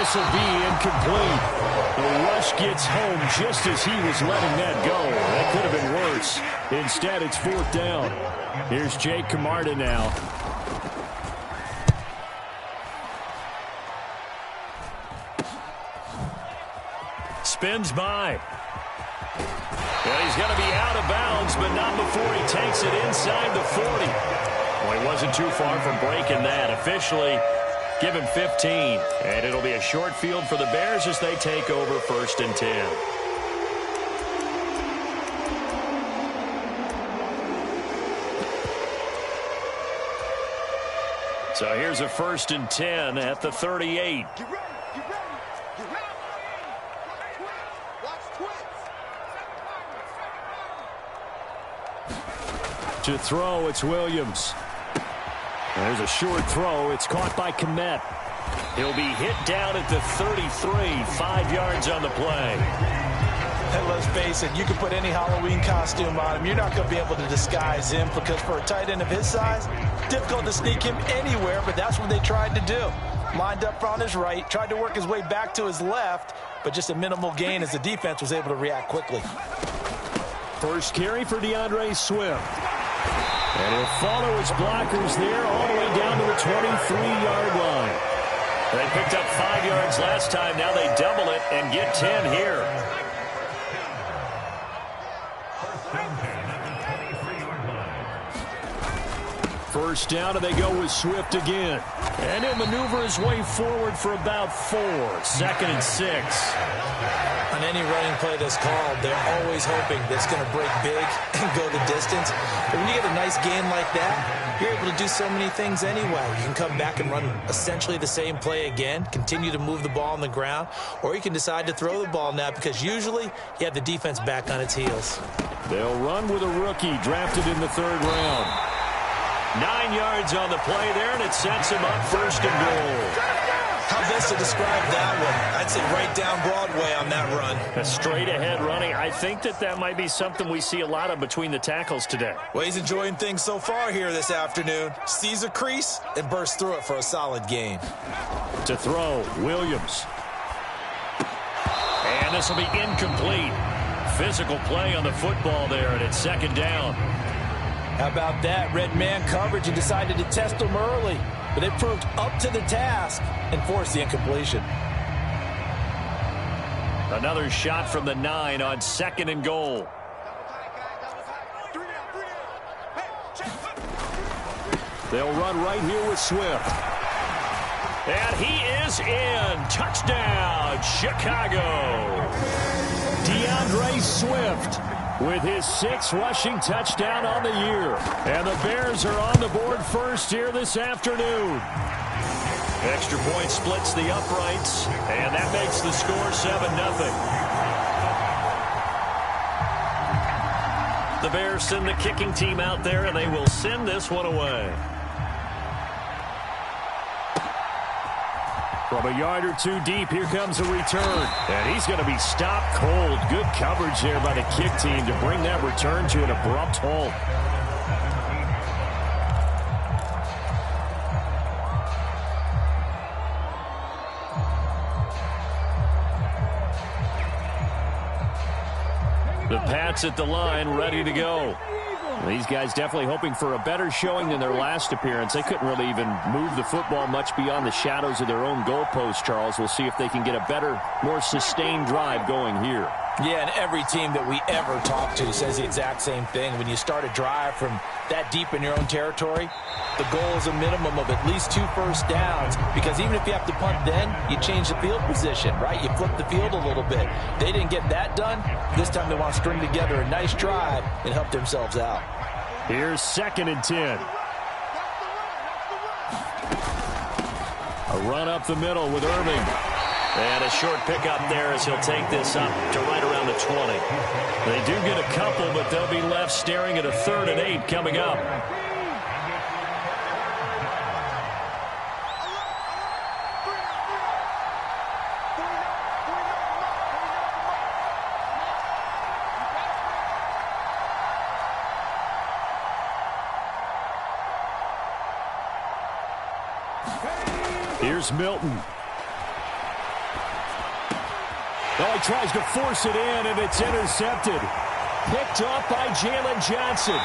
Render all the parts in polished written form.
this will be incomplete. The rush gets home just as he was letting that go. That could have been worse. Instead, it's 4th down. Here's Jake Camarda now. Spins by. Well, he's going to be out of bounds, but not before he takes it inside the 40. Well, he wasn't too far from breaking that. Officially, give him 15. And it'll be a short field for the Bears as they take over 1st and 10. So here's a 1st and 10 at the 38. To throw, it's Williams. There's a short throw. It's caught by Kmet. He'll be hit down at the 33, 5 yards on the play. And let's face it, you can put any Halloween costume on him. You're not going to be able to disguise him because for a tight end of his size, difficult to sneak him anywhere, but that's what they tried to do. Lined up on his right, tried to work his way back to his left, but just a minimal gain as the defense was able to react quickly. First carry for DeAndre Swift. And he'll follow his blockers there all the way down to the 23-yard line. They picked up 5 yards last time. Now they double it and get 10 here. First down, and they go with Swift again. And he'll maneuver his way forward for about 4. 2nd and 6. On any running play that's called, they're always hoping that it's going to break big and go the distance. But when you get a nice gain like that, you're able to do so many things anyway. You can come back and run essentially the same play again, continue to move the ball on the ground, or you can decide to throw the ball now because usually you have the defense back on its heels. They'll run with a rookie drafted in the 3rd round. 9 yards on the play there, and it sets him up 1st and goal. How best to describe that one? I'd say right down Broadway on that run. A straight ahead running. I think that might be something we see a lot of between the tackles today. Well, he's enjoying things so far here this afternoon. Sees a crease and bursts through it for a solid gain. To throw, Williams. And this will be incomplete. Physical play on the football there, and it's 2nd down. How about that? Red man coverage and decided to test him early. But they proved up to the task and forced the incompletion. Another shot from the 9 on 2nd and goal. They'll run right here with Swift. And he is in. Touchdown, Chicago. DeAndre Swift with his 6th rushing touchdown on the year. And the Bears are on the board first here this afternoon. Extra point splits the uprights, and that makes the score 7-0. The Bears send the kicking team out there, and they will send this one away. From a yard or 2 deep, here comes a return. And he's going to be stopped cold. Good coverage there by the kick team to bring that return to an abrupt halt. The Pats at the line, ready to go. These guys definitely hoping for a better showing than their last appearance. They couldn't really even move the football much beyond the shadows of their own goalpost, Charles. We'll see if they can get a better, more sustained drive going here. Yeah, and every team that we ever talk to says the exact same thing. When you start a drive from that deep in your own territory, the goal is a minimum of at least 2 first downs, because even if you have to punt then, you change the field position, right? You flip the field a little bit. They didn't get that done. This time they want to string together a nice drive and help themselves out. Here's 2nd and 10. A run up the middle with Irving. And a short pickup there as he'll take this up to right around the 20. They do get a couple, but they'll be left staring at a 3rd and 8 coming up. Here's Milton. Oh, he tries to force it in, and it's intercepted. Picked off by Jalen Johnson.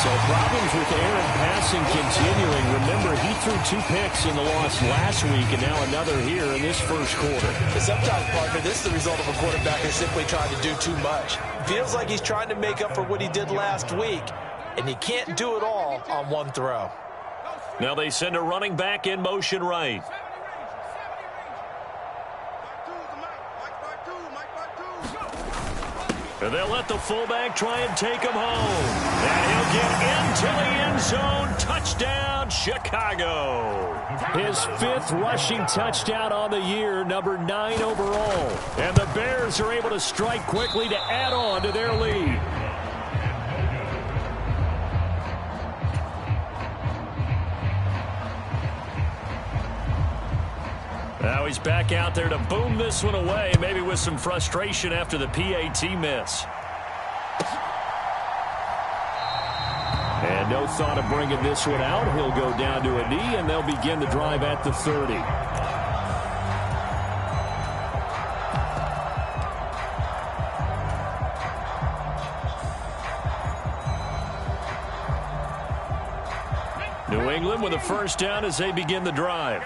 So problems with air and passing continuing. Remember, he threw 2 picks in the loss last week, and now another here in this first quarter. Sometimes, partner, this is the result of a quarterback who's simply trying to do too much. Feels like he's trying to make up for what he did last week, and he can't do it all on one throw. Now they send a running back in motion right. And they'll let the fullback try and take him home. And he'll get into the end zone. Touchdown, Chicago. His 5th rushing touchdown on the year, number 9 overall. And the Bears are able to strike quickly to add on to their lead. Now he's back out there to boom this one away, maybe with some frustration after the PAT miss. And no thought of bringing this one out. He'll go down to a knee, and they'll begin the drive at the 30. New England with a first down as they begin the drive.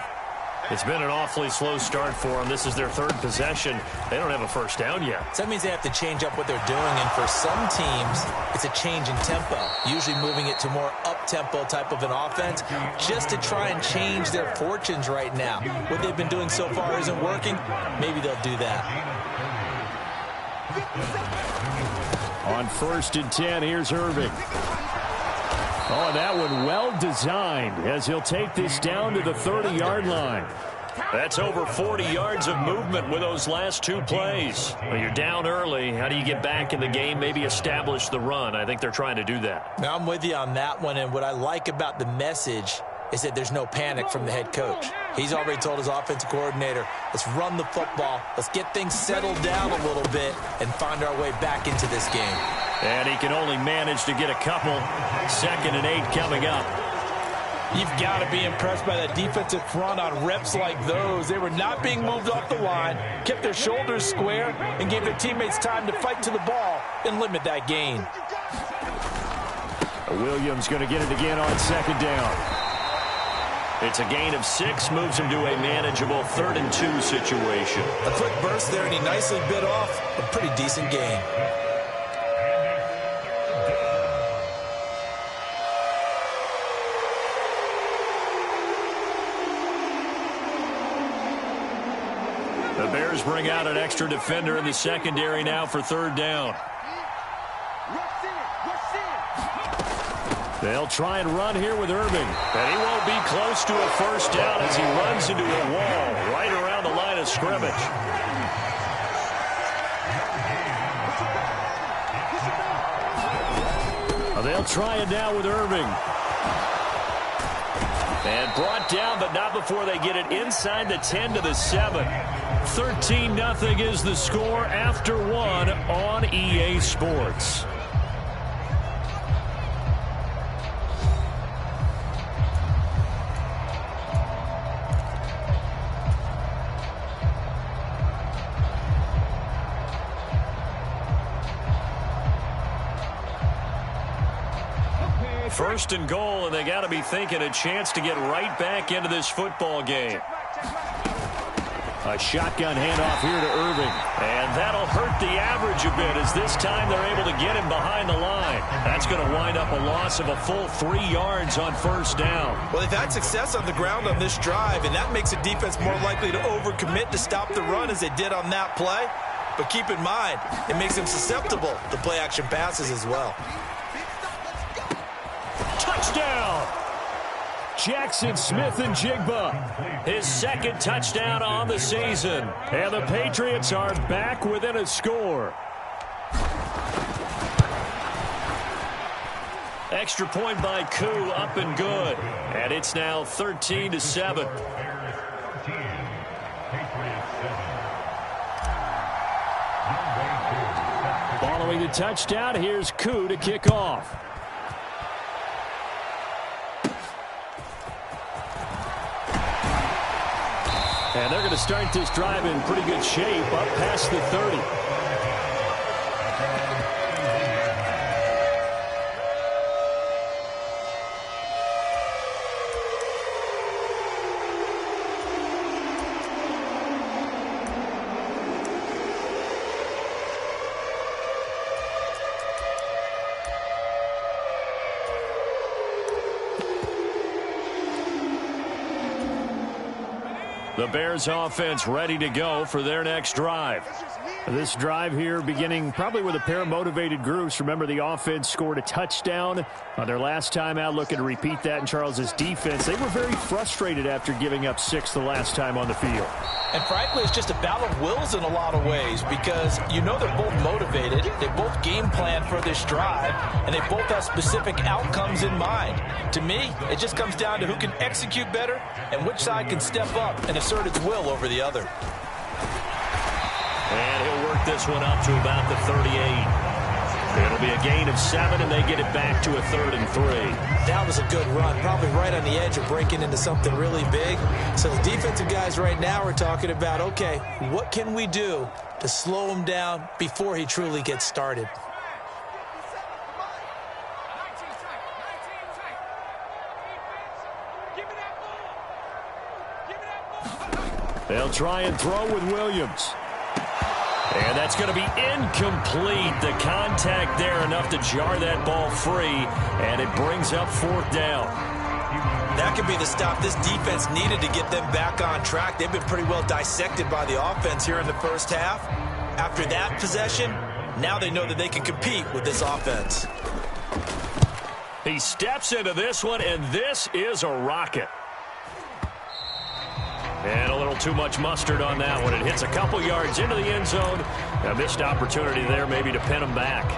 It's been an awfully slow start for them. This is their 3rd possession. They don't have a first down yet. So that means they have to change up what they're doing, and for some teams, it's a change in tempo, usually moving it to more up-tempo type of an offense just to try and change their fortunes right now. What they've been doing so far isn't working. Maybe they'll do that. On 1st and 10, here's Irving. Oh, and that one well designed as he'll take this down to the 30-yard line. That's over 40 yards of movement with those last 2 plays. Well, you're down early. How do you get back in the game, maybe establish the run? I think they're trying to do that. Now, I'm with you on that one, and what I like about the message is that there's no panic from the head coach. He's already told his offensive coordinator, let's run the football, let's get things settled down a little bit, and find our way back into this game. And he can only manage to get a couple. 2nd and 8 coming up. You've got to be impressed by that defensive front on reps like those. They were not being moved off the line, kept their shoulders square, and gave their teammates time to fight to the ball and limit that gain. Williams going to get it again on 2nd down. It's a gain of 6, moves him to a manageable 3rd and 2 situation. A quick burst there, and he nicely bit off a pretty decent gain. The Bears bring out an extra defender in the secondary now for 3rd down. They'll try and run here with Irving. And he won't be close to a first down as he runs into a wall right around the line of scrimmage. They'll try it now with Irving. And brought down, but not before they get it inside the 10 to the 7. 13-0 is the score after 1 on EA Sports. First and goal, and they got to be thinking a chance to get right back into this football game. A shotgun handoff here to Irving. And that'll hurt the average a bit as this time they're able to get him behind the line. That's going to wind up a loss of a full 3 yards on first down. Well, they've had success on the ground on this drive, and that makes a defense more likely to overcommit to stop the run as they did on that play. But keep in mind, it makes them susceptible to play-action passes as well. Touchdown! Jackson Smith-Njigba, his 2nd touchdown on the season. And the Patriots are back within a score. Extra point by Koo, up and good. And it's now 13-7. Following the touchdown, here's Koo to kick off. And they're going to start this drive in pretty good shape up past the 30. The Bears offense ready to go for their next drive. This drive here beginning probably with a pair of motivated groups. Remember, the offense scored a touchdown on their last time out, looking to repeat that in Charles's defense. They were very frustrated after giving up 6 the last time on the field. And frankly, it's just a battle of wills in a lot of ways because you know they're both motivated, they both game plan for this drive, and they both have specific outcomes in mind. To me, it just comes down to who can execute better and which side can step up and assert its will over the other. And he'll work this one up to about the 38. It'll be a gain of 7, and they get it back to a 3rd and 3. That was a good run, probably right on the edge of breaking into something really big. So the defensive guys right now are talking about, okay, what can we do to slow him down before he truly gets started? They'll try and throw with Williams. And that's going to be incomplete. The contact there enough to jar that ball free, and it brings up 4th down. That could be the stop this defense needed to get them back on track. They've been pretty well dissected by the offense here in the first half. After that possession, now they know that they can compete with this offense. He steps into this one, and this is a rocket. And a little too much mustard on that one. It hits a couple yards into the end zone. A missed opportunity there maybe to pin him back.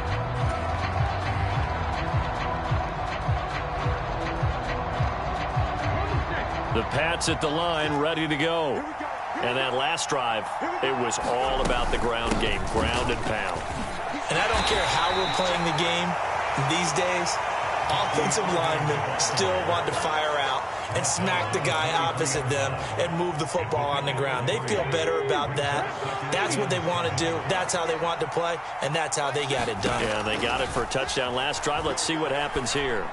The Pats at the line ready to go. And that last drive, it was all about the ground game, ground and pound. And I don't care how we're playing the game these days, offensive linemen still want to fire out and smack the guy opposite them and move the football on the ground. They feel better about that. That's what they want to do. That's how they want to play, and that's how they got it done. Yeah, they got it for a touchdown last drive. Let's see what happens here.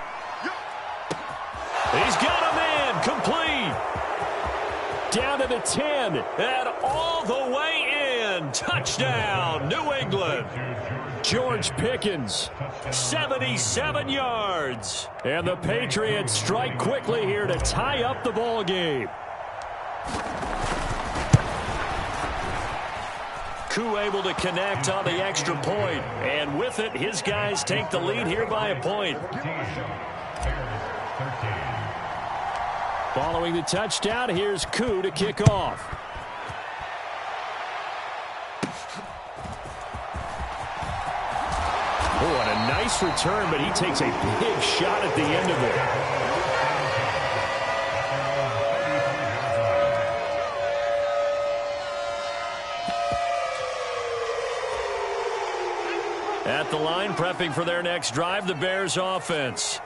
He's got a man complete. Down to the 10 and all the way in. Touchdown, New England. George Pickens, 77 yards. And the Patriots strike quickly here to tie up the ball game. Koo able to connect on the extra point. And with it, his guys take the lead here by a point. Following the touchdown, here's Koo to kick off. Oh, and a nice return, but he takes a big shot at the end of it. At the line, prepping for their next drive, the Bears offense.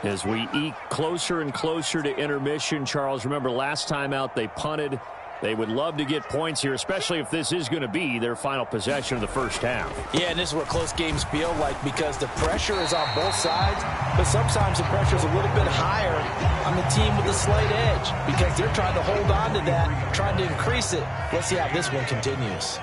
As we eke closer and closer to intermission, Charles, remember last time out they punted. They would love to get points here, especially if this is going to be their final possession of the first half. Yeah, and this is what close games feel like because the pressure is on both sides, but sometimes the pressure is a little bit higher on the team with a slight edge because they're trying to hold on to that, trying to increase it. Let's see how this one continues.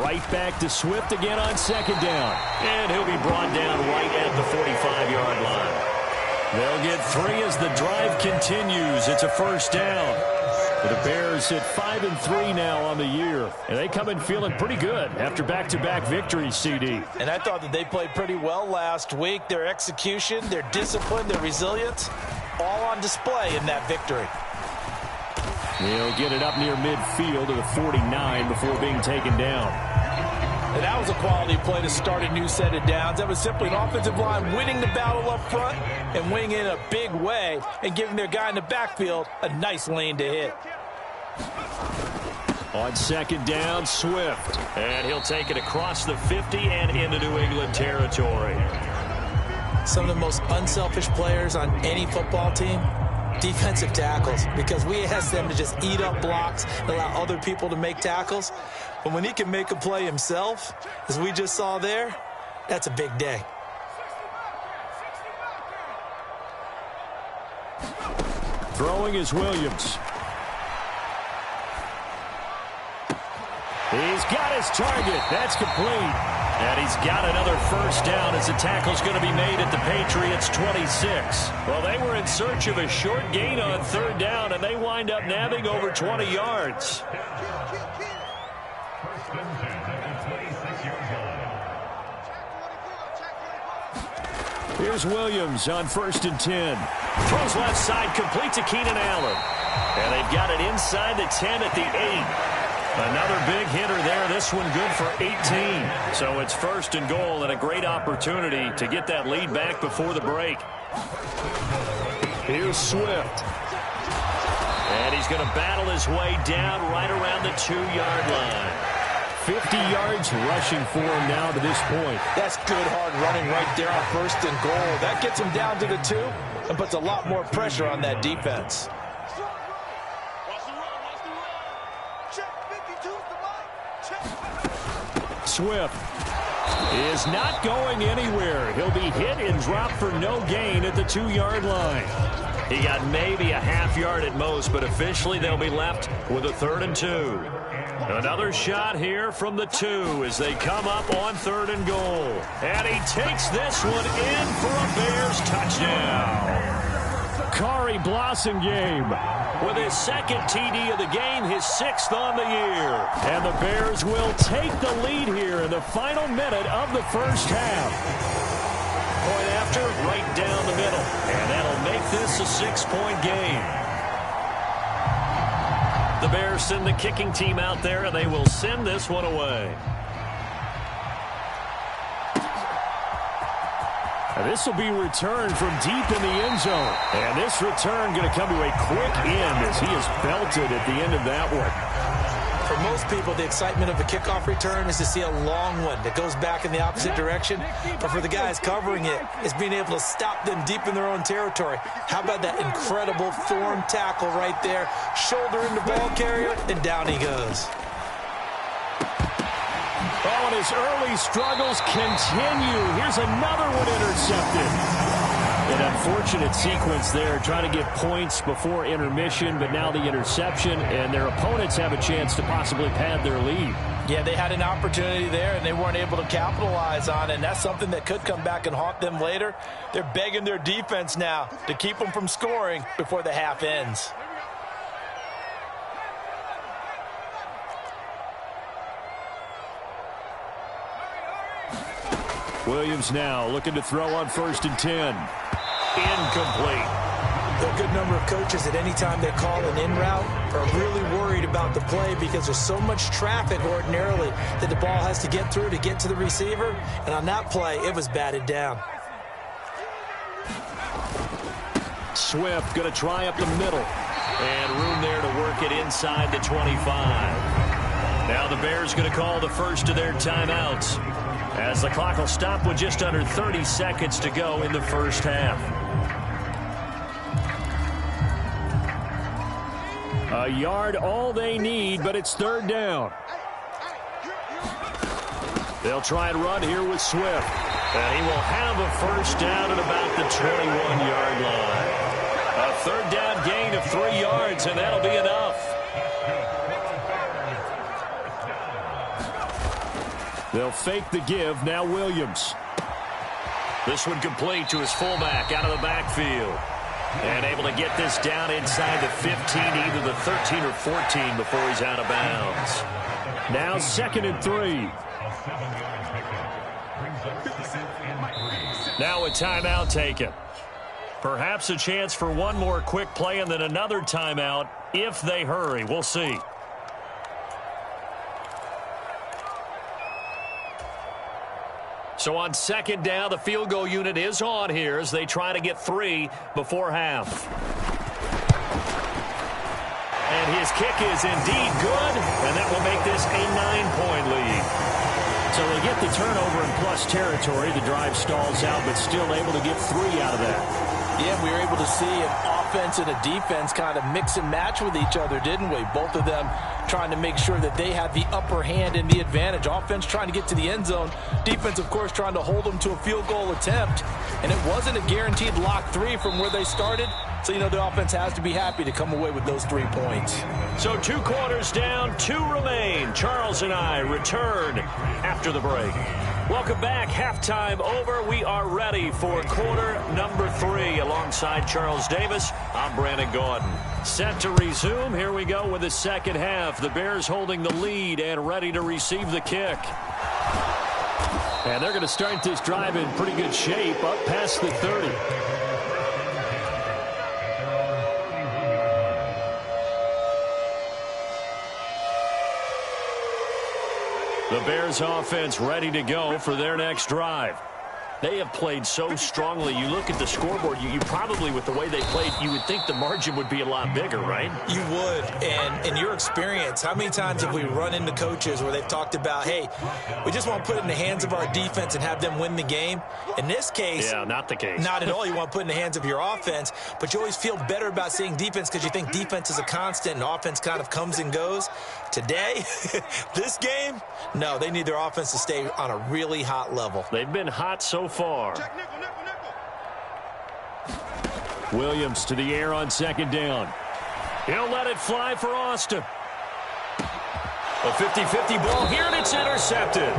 Right back to Swift again on 2nd down. And he'll be brought down right at the 45-yard line. They'll get 3 as the drive continues. It's a 1st down. The Bears at 5-3 now on the year. And they come in feeling pretty good after back-to-back victories, CD. And I thought that they played pretty well last week. Their execution, their discipline, their resilience, all on display in that victory. They'll get it up near midfield to the 49 before being taken down. And that was a quality play to start a new set of downs. That was simply an offensive line winning the battle up front and winning in a big way and giving their guy in the backfield a nice lane to hit. On 2nd down, Swift. And he'll take it across the 50 and into New England territory. some of the most unselfish players on any football team? Defensive tackles, because we ask them to just eat up blocks and allow other people to make tackles. But when he can make a play himself, as we just saw there, that's a big day. Throwing is Williams. He's got his target. That's complete. And he's got another first down as the tackle's going to be made at the Patriots' 26. Well, they were in search of a short gain on third down, and they wind up nabbing over 20 yards. Here's Williams on 1st and 10. Throws left side, complete to Keenan Allen. And they've got it inside the 10 at the 8. Another big hitter there. This one good for 18. So it's 1st and goal and a great opportunity to get that lead back before the break. Here's Swift. And he's going to battle his way down right around the 2-yard line. 50 yards rushing for him now to this point. That's good hard running right there on 1st and goal. That gets him down to the 2 and puts a lot more pressure on that defense. Swift is not going anywhere. He'll be hit and dropped for no gain at the 2-yard line. He got maybe a half yard at most, but officially they'll be left with a 3rd and 2. Another shot here from the 2 as they come up on 3rd and goal. And he takes this one in for a Bears touchdown. Kari Blossingame with his 2nd TD of the game, his 6th on the year. And the Bears will take the lead here in the final minute of the first half. Point after, right down the middle. And that'll make this a 6-point game. The Bears send the kicking team out there, and they will send this one away. And this will be returned from deep in the end zone. And this return going to come to a quick end as he is belted at the end of that one. For most people, the excitement of a kickoff return is to see a long one that goes back in the opposite direction. But for the guys covering it, it's being able to stop them deep in their own territory. How about that incredible form tackle right there? Shoulder in the ball carrier, and down he goes. Oh, and his early struggles continue. Here's another one intercepted. An unfortunate sequence there, trying to get points before intermission, but now the interception, and their opponents have a chance to possibly pad their lead. Yeah, they had an opportunity there, and they weren't able to capitalize on it, and that's something that could come back and haunt them later. They're begging their defense now to keep them from scoring before the half ends. Williams now looking to throw on 1st and 10. Incomplete. There are a good number of coaches at any time they call an in route are really worried about the play because there's so much traffic ordinarily that the ball has to get through to get to the receiver. And on that play, it was batted down. Swift going to try up the middle. And room there to work it inside the 25. Now the Bears going to call the first of their timeouts, as the clock will stop with just under 30 seconds to go in the first half. A yard all they need, but it's 3rd down. They'll try and run here with Swift. And he will have a first down at about the 21-yard line. A 3rd down gain of 3 yards, and that'll be enough. They'll fake the give. Now Williams. This one complete to his fullback out of the backfield. And able to get this down inside the 15, either the 13 or 14 before he's out of bounds. Now 2nd and 3. Now a timeout taken. Perhaps a chance for one more quick play and then another timeout if they hurry. We'll see. So on 2nd down, the field goal unit is on here as they try to get 3 before half. And his kick is indeed good, and that will make this a 9-point lead. So they get the turnover in plus territory. The drive stalls out, but still able to get 3 out of that. Yeah, we were able to see an offense and a defense kind of mix and match with each other, didn't we? Both of them trying to make sure that they have the upper hand and the advantage. Offense trying to get to the end zone. Defense, of course, trying to hold them to a field goal attempt. And it wasn't a guaranteed lock 3 from where they started. So, you know, the offense has to be happy to come away with those 3 points. So 2 quarters down, 2 remain. Charles and I return after the break. Welcome back. Halftime over. We are ready for quarter number 3. Alongside Charles Davis, I'm Brandon Gaudin. Set to resume. Here we go with the second half. The Bears holding the lead and ready to receive the kick. And they're going to start this drive in pretty good shape, up past the 30. The Bears offense ready to go for their next drive. They have played so strongly. You look at the scoreboard, you probably, with the way they played, you would think the margin would be a lot bigger, right? You would. And in your experience, how many times have we run into coaches where they've talked about, hey, we just want to put it in the hands of our defense and have them win the game? In this case, yeah, not the case. Not at all. You want to put it in the hands of your offense, but you always feel better about seeing defense because you think defense is a constant and offense kind of comes and goes. Today, this game, no, they need their offense to stay on a really hot level. They've been hot so far. Williams to the air on second down. He'll let it fly for Austin. A 50-50 ball here, and it's intercepted.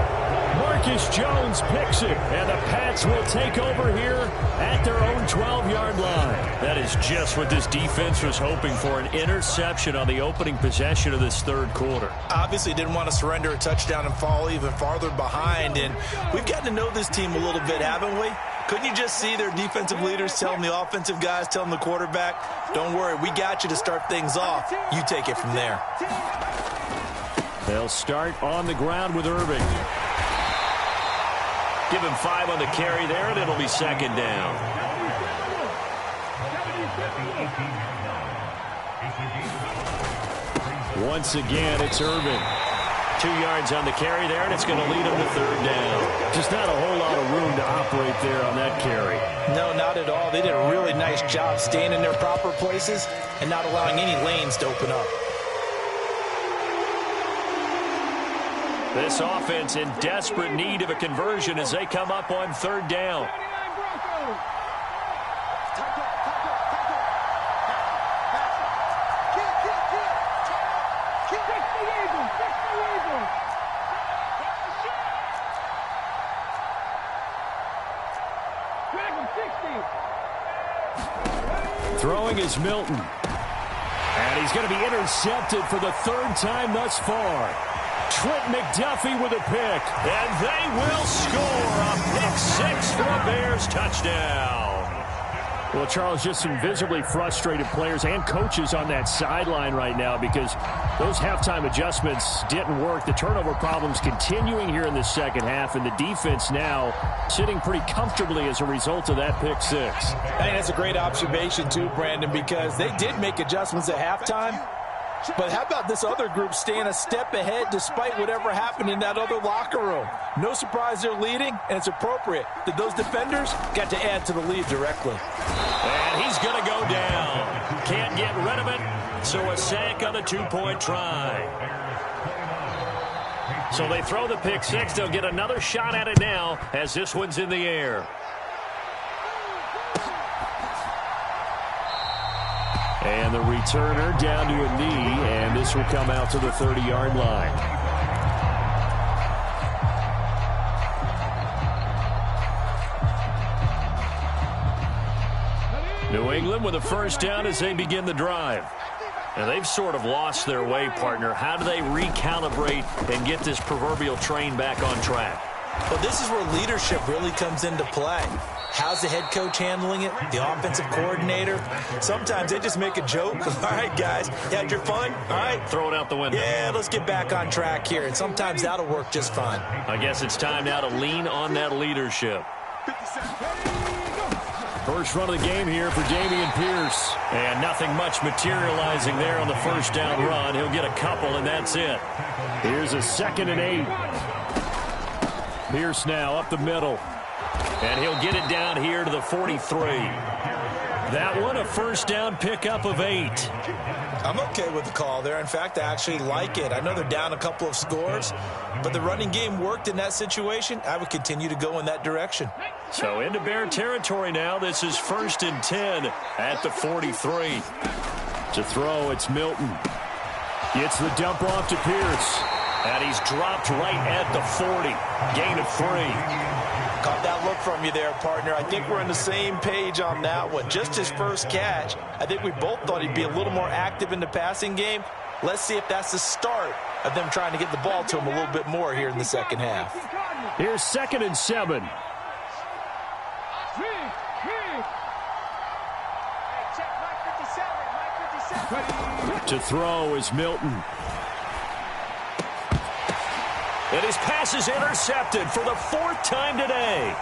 Marcus Jones picks it, and the Pats will take over here at their own 12-yard line. That is just what this defense was hoping for, an interception on the opening possession of this third quarter. Obviously didn't want to surrender a touchdown and fall even farther behind, and we've gotten to know this team a little bit, haven't we? Couldn't you just see their defensive leaders telling the offensive guys, telling the quarterback, don't worry, we got you to start things off. You take it from there. They'll start on the ground with Irving. Give him 5 on the carry there, and it'll be second down. Once again, it's Irving. 2 yards on the carry there, and it's going to lead him to third down. Just not a whole lot of room to operate there on that carry. No, not at all. They did a really nice job staying in their proper places and not allowing any lanes to open up. This offense in desperate need of a conversion as they come up on third down. Throwing is Milton. And he's going to be intercepted for the 3rd time thus far. Trent McDuffie with a pick. And they will score a pick-6 for a Bears touchdown. Well, Charles, just some visibly frustrated players and coaches on that sideline right now because those halftime adjustments didn't work. The turnover problems continuing here in the second half, and the defense now sitting pretty comfortably as a result of that pick-6. I think that's a great observation, too, Brandon, because they did make adjustments at halftime. But how about this other group staying a step ahead despite whatever happened in that other locker room? No surprise they're leading, and it's appropriate that those defenders got to add to the lead directly. And he's going to go down. Can't get rid of it, so a sack on the 2-point try. So they throw the pick-6. They'll get another shot at it now as this one's in the air. And the returner down to a knee, and this will come out to the 30-yard line. New England with a first down as they begin the drive. And they've sort of lost their way, partner. How do they recalibrate and get this proverbial train back on track? Well, this is where leadership really comes into play. How's the head coach handling it? The offensive coordinator? Sometimes they just make a joke. All right, guys, you had your fun? All right. Throw it out the window. Yeah, let's get back on track here. And sometimes that'll work just fine. I guess it's time now to lean on that leadership. First run of the game here for Dameon Pierce. And nothing much materializing there on the first down run. He'll get a couple, and that's it. Here's a 2nd and 8. Pierce now up the middle. And he'll get it down here to the 43. That one a first down pickup of 8. I'm okay with the call there. In fact, I actually like it. I know they're down a couple of scores, but the running game worked in that situation. I would continue to go in that direction. So into Bear territory now. This is 1st and 10 at the 43. To throw, it's Milton. Gets the dump off to Pierce. And he's dropped right at the 40. Gain of 3. Caught that look from you there, partner. I think we're on the same page on that one. Just his first catch. I think we both thought he'd be a little more active in the passing game. Let's see if that's the start of them trying to get the ball to him a little bit more here in the second half. Here's 2nd and 7. To throw is Milton. And his pass is intercepted for the 4th time today.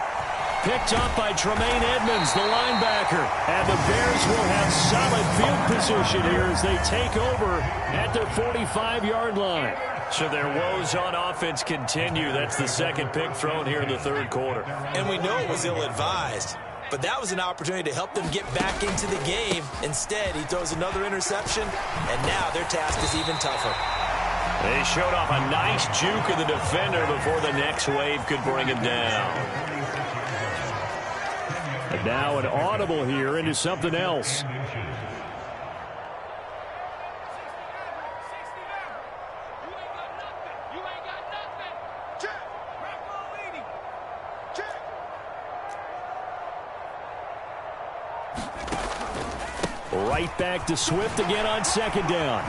Picked up by Tremaine Edmonds, the linebacker. And the Bears will have solid field position here as they take over at their 45-yard line. So their woes on offense continue. That's the 2nd pick thrown here in the 3rd quarter. And we know it was ill-advised. But that was an opportunity to help them get back into the game. Instead, he throws another interception, and now their task is even tougher. They showed off a nice juke of the defender before the next wave could bring him down. And now an audible here into something else. Right back to Swift again on 2nd down.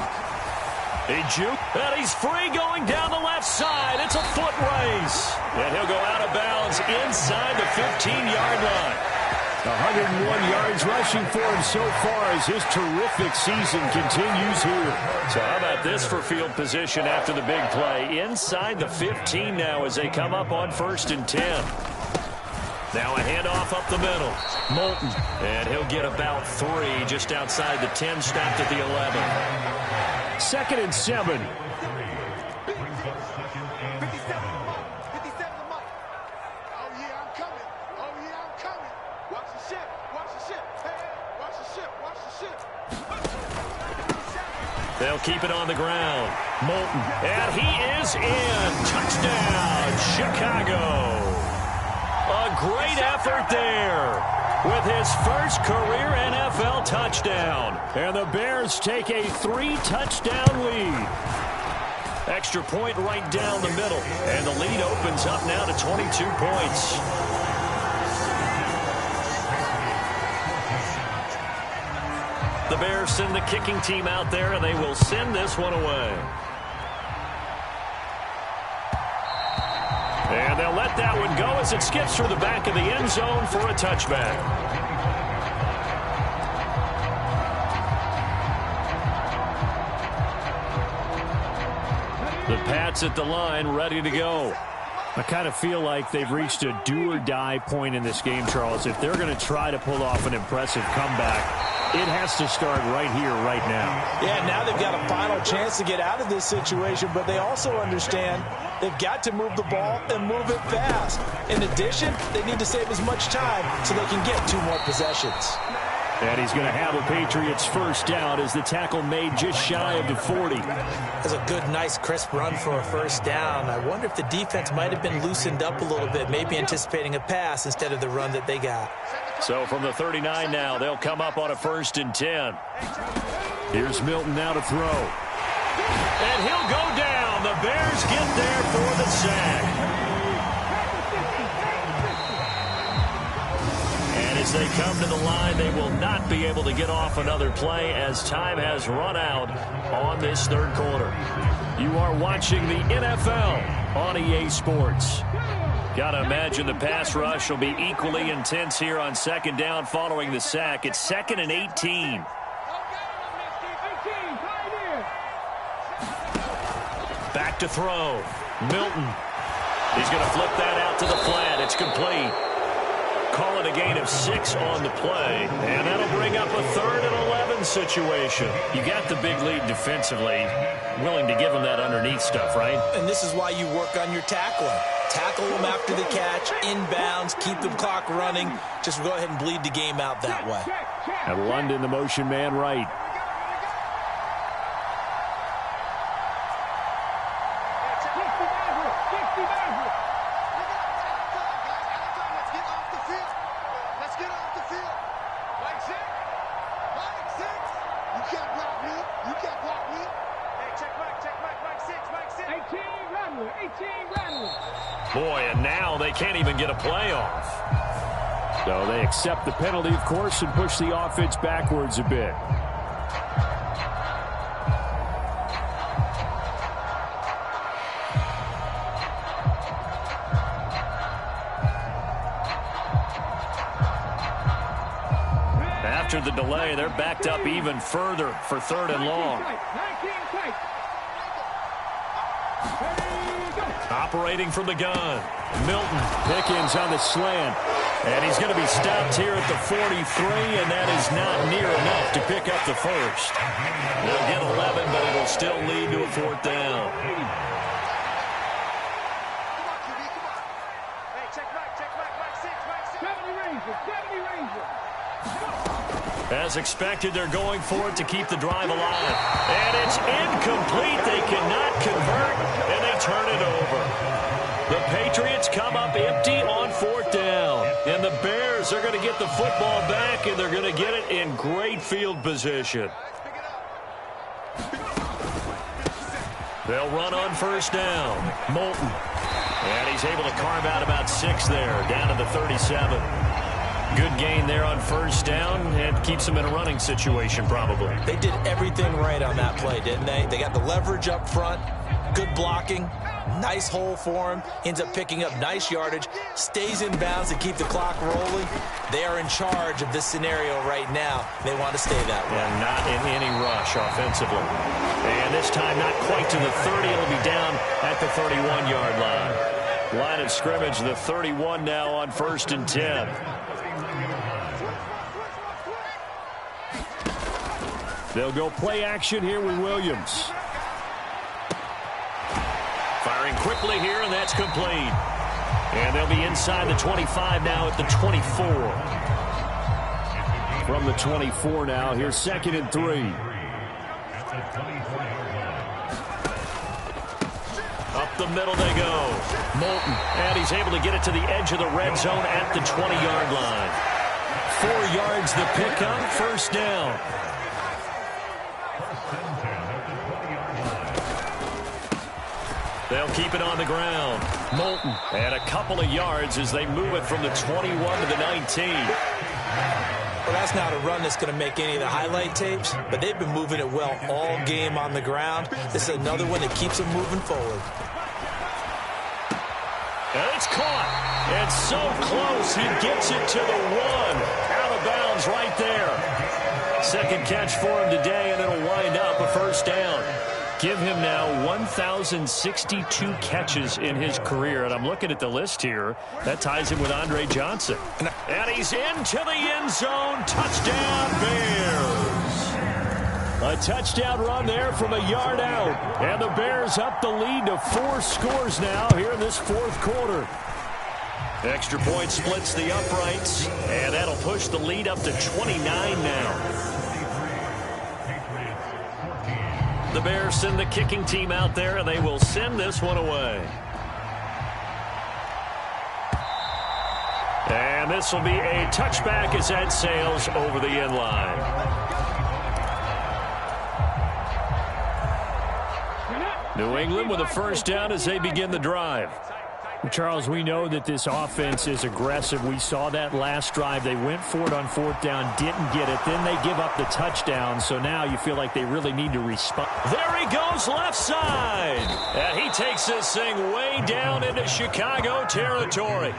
A juke, and he's free going down the left side. It's a foot race. And he'll go out of bounds inside the 15-yard line. 101 yards rushing for him so far as his terrific season continues here. So how about this for field position after the big play? Inside the 15 now as they come up on 1st and 10. Now a handoff up the middle. Moulton. And he'll get about 3 just outside the 10, stopped at the 11. 2nd and 7. They'll keep it on the ground. Moulton. And he is in. Touchdown, Chicago. A great effort there with his first career NFL touchdown. And the Bears take a 3-touchdown lead. Extra point right down the middle. And the lead opens up now to 22 points. The Bears send the kicking team out there, and they will send this one away. And they'll let that one go as it skips through the back of the end zone for a touchback. The Pats at the line, ready to go. I kind of feel like they've reached a do-or-die point in this game, Charles. If they're going to try to pull off an impressive comeback, it has to start right here, right now. Yeah, now they've got a final chance to get out of this situation, but they also understand they've got to move the ball and move it fast. In addition, they need to save as much time so they can get 2 more possessions. And he's going to have a Patriots first down as the tackle made just shy of the 40. That's a good, nice, crisp run for a first down. I wonder if the defense might have been loosened up a little bit, maybe anticipating a pass instead of the run that they got. So from the 39 now, they'll come up on a 1st and 10. Here's Milton now to throw. And he'll go down. The Bears get there for the sack. And as they come to the line, they will not be able to get off another play as time has run out on this 3rd quarter. You are watching the NFL on EA Sports. Got to imagine the pass rush will be equally intense here on 2nd down following the sack. It's 2nd and 18. Back to throw. Milton. He's going to flip that out to the flat. It's complete. call it a gain of 6 on the play, and that'll bring up a 3rd and 11 situation. You got the big lead defensively, willing to give them that underneath stuff, right? And this is why you work on your tackling. Tackle them after the catch, inbounds, keep the clock running. Just go ahead and bleed the game out that way. And London, the motion man, right. Boy, and now they can't even get a play off. So they accept the penalty, of course, and push the offense backwards a bit. After the delay, they're backed up even further for 3rd and long. Operating from the gun. Milton. Pickens on the slant. And he's going to be stopped here at the 43, and that is not near enough to pick up the first. They'll get 11, but it'll still lead to a 4th down. As expected, they're going for it to keep the drive alive. And it's incomplete. They cannot convert, and they turn it over. The Patriots come up empty on 4th down. And the Bears are going to get the football back, and they're going to get it in great field position. They'll run on 1st down. Moulton. And he's able to carve out about 6 there, down to the 37. Good gain there on 1st down, and keeps them in a running situation probably. They did everything right on that play, didn't they? They got the leverage up front, good blocking, nice hole for him, ends up picking up nice yardage, stays in bounds to keep the clock rolling. They are in charge of this scenario right now. They want to stay that way. And not in any rush offensively. And this time not quite to the 30. It'll be down at the 31-yard line. Line of scrimmage, the 31 now on 1st and 10. They'll go play action here with Williams. Firing quickly here, and that's complete. And they'll be inside the 25 now at the 24. From the 24 now, here's 2nd and 3. Up the middle they go. Moulton, and he's able to get it to the edge of the red zone at the 20-yard line. 4 yards the pickup, 1st down. They'll keep it on the ground. Moulton, and a couple of yards as they move it from the 21 to the 19. Well, that's not a run that's going to make any of the highlight tapes, but they've been moving it well all game on the ground. This is another one that keeps them moving forward. And it's caught. And so close, he gets it to the 1. Out of bounds right there. 2nd catch for him today, and it'll wind up a 1st down. Give him now 1,062 catches in his career. And I'm looking at the list here. That ties him with Andre Johnson. And he's into the end zone. Touchdown, Bears. A touchdown run there from a yard out. And the Bears up the lead to 4 scores now here in this 4th quarter. Extra point splits the uprights. And that'll push the lead up to 29 now. The Bears send the kicking team out there, and they will send this one away. And this will be a touchback as that sails over the end line. New England with a 1st down as they begin the drive. Charles, we know that this offense is aggressive. We saw that last drive. They went for it on 4th down, didn't get it. Then they give up the touchdown. So now you feel like they really need to respond. There he goes left side. And he takes this thing way down into Chicago territory.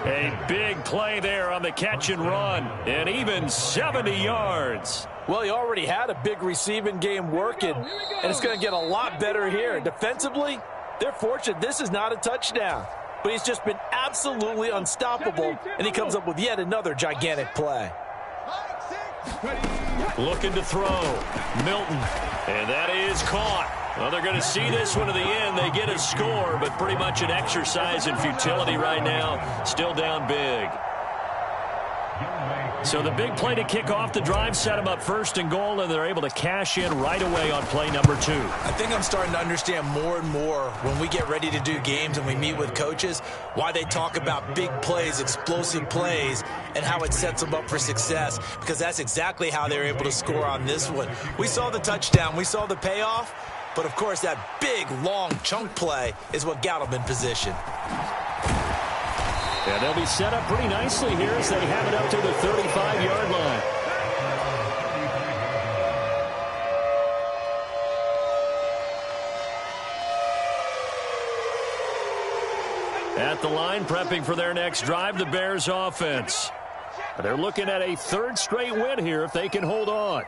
A big play there on the catch and run. And even 70 yards. Well, he already had a big receiving game working. And it's going to get a lot better here. Defensively, they're fortunate this is not a touchdown. but he's just been absolutely unstoppable, and he comes up with yet another gigantic play. Looking to throw. Milton. And that is caught. Well, they're going to see this one to the end. They get a score, but pretty much an exercise in futility right now. Still down big. So the big play to kick off the drive set them up first and goal, and they're able to cash in right away on play number 2. I think I'm starting to understand more and more when we get ready to do games and we meet with coaches why they talk about big plays, explosive plays, and how it sets them up for success, because that's exactly how they were able to score on this one. We saw the touchdown. We saw the payoff. But, of course, that big, long chunk play is what got them in position. Yeah, they'll be set up pretty nicely here as they have it up to the 35-yard line. At the line, prepping for their next drive, the Bears offense. They're looking at a third straight win here if they can hold on.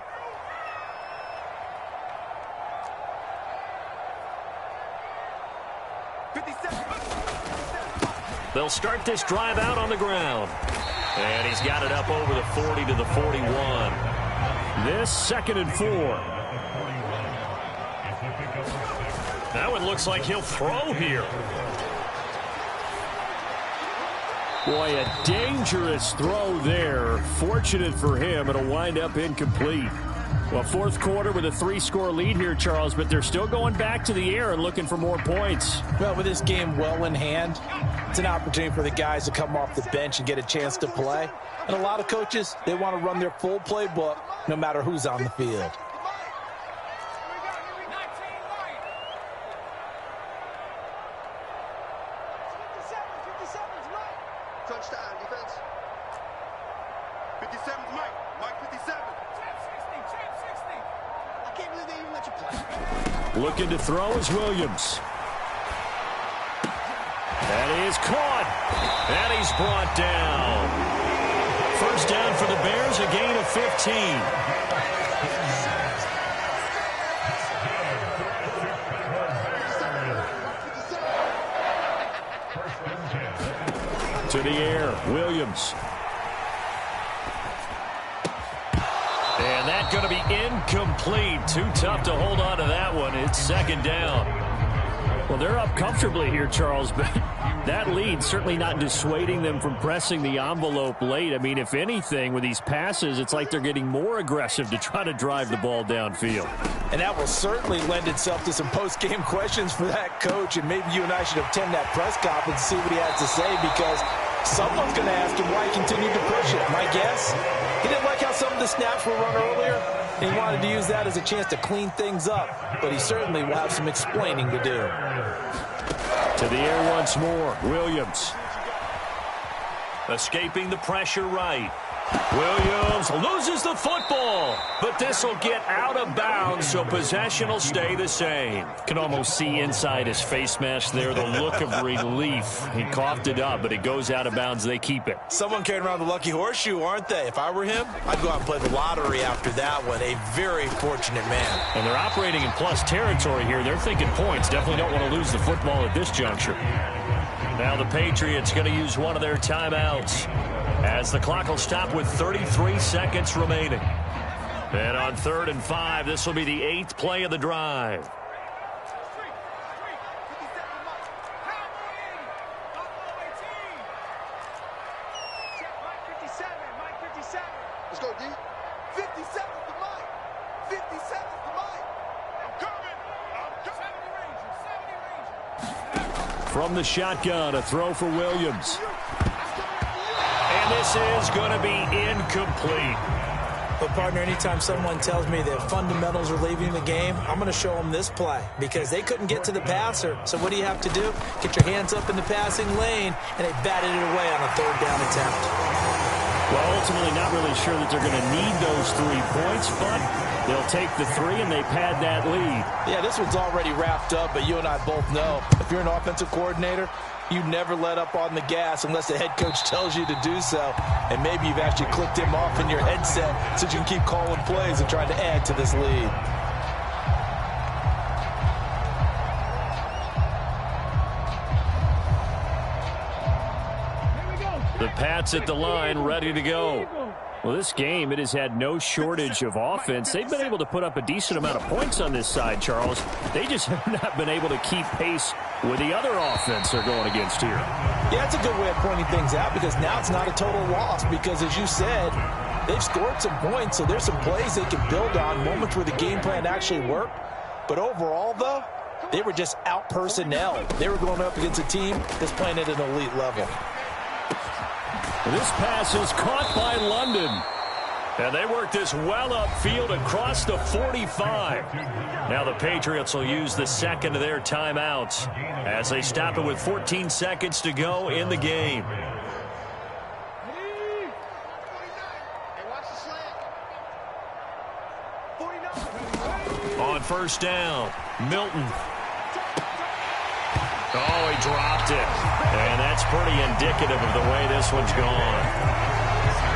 They'll start this drive out on the ground. And he's got it up over the 40 to the 41. This 2nd and 4. Now it looks like he'll throw here. Boy, a dangerous throw there. Fortunate for him, it'll wind up incomplete. Well, fourth quarter with a 3-score lead here, Charles, but they're still going back to the air and looking for more points. Well, with this game well in hand, it's an opportunity for the guys to come off the bench and get a chance to play. And a lot of coaches, they want to run their full playbook no matter who's on the field. Touchdown, defense. 57's Mike. Mike 57. I can't believe they even let you play. Looking to throw is Williams. That is caught. And he's brought down. First down for the Bears, a gain of 15. To the air, Williams. And that's going to be incomplete. Too tough to hold on to that one. It's second down. Well, they're up comfortably here, Charles, but that lead certainly not dissuading them from pressing the envelope late. I mean, if anything, with these passes, it's like they're getting more aggressive to try to drive the ball downfield. And that will certainly lend itself to some post-game questions for that coach, and maybe you and I should attend that press conference and see what he has to say, because someone's going to ask him why he continued to push it. My guess, he didn't like how some of the snaps were run earlier. He wanted to use that as a chance to clean things up, but he certainly will have some explaining to do. To the air once more, Williams. Escaping the pressure right. Williams loses the football, but this will get out of bounds, so possession will stay the same. Can almost see inside his face mask there the look of relief. He coughed it up, but it goes out of bounds. They keep it. Someone carrying around the lucky horseshoe, aren't they? If I were him, I'd go out and play the lottery after that one. A very fortunate man. And they're operating in plus territory here. They're thinking points. Definitely don't want to lose the football at this juncture. Now the Patriots going to use one of their timeouts, as the clock will stop with 33 seconds remaining. And on 3rd and 5, this will be the 8th play of the drive. Let's go, D. 57's the Mike. 57's the Mike. I'm coming. From the shotgun, a throw for Williams. And this is going to be incomplete. But, partner, anytime someone tells me that fundamentals are leaving the game, I'm going to show them this play, because they couldn't get to the passer. So what do you have to do? Get your hands up in the passing lane, and they batted it away on a 3rd down attempt. Well, ultimately not really sure that they're going to need those 3 points, but they'll take the 3 and they pad that lead. Yeah, this one's already wrapped up, but you and I both know if you're an offensive coordinator, you never let up on the gas unless the head coach tells you to do so. And maybe you've actually clicked him off in your headset so you can keep calling plays and trying to add to this lead. The Pats at the line, ready to go. Well, this game, it has had no shortage of offense. They've been able to put up a decent amount of points on this side, Charles. They just have not been able to keep pace with the other offense they're going against here. Yeah, it's a good way of pointing things out because now it's not a total loss because, as you said, they've scored some points, so there's some plays they can build on, moments where the game plan actually worked. But overall, though, they were just out-personnel. They were going up against a team that's playing at an elite level. This pass is caught by London. And they work this well upfield across the 45. Now the Patriots will use the second of their timeouts as they stop it with 14 seconds to go in the game. On first down, Milton. Oh, he dropped it. And that's pretty indicative of the way this one's gone.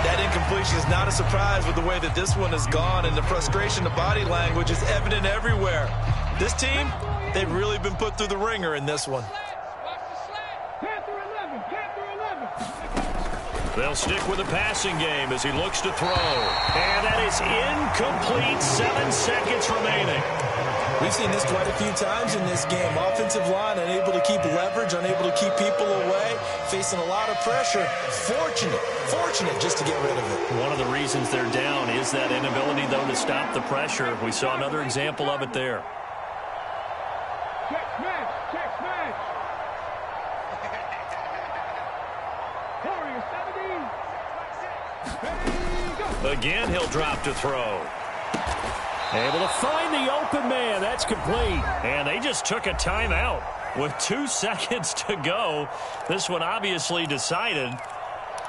That incompletion is not a surprise with the way that this one has gone, and the frustration, the body language is evident everywhere. This team, they've really been put through the ringer in this one. They'll stick with the passing game as he looks to throw. And that is incomplete. 7 seconds remaining. We've seen this quite a few times in this game. Offensive line unable to keep leverage, unable to keep people away, facing a lot of pressure. Fortunate just to get rid of it. One of the reasons they're down is that inability, though, to stop the pressure. We saw another example of it there. Check smash. Again, he'll drop to throw. Able to find the open man. That's complete. And they just took a timeout with 2 seconds to go. This one obviously decided.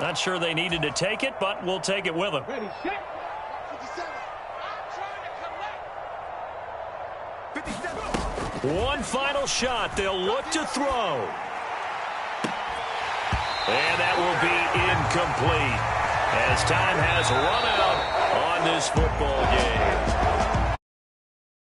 Not sure they needed to take it, but we'll take it with them. Ready, set. 57. One final shot. They'll look to throw. And that will be incomplete as time has run out on this football game.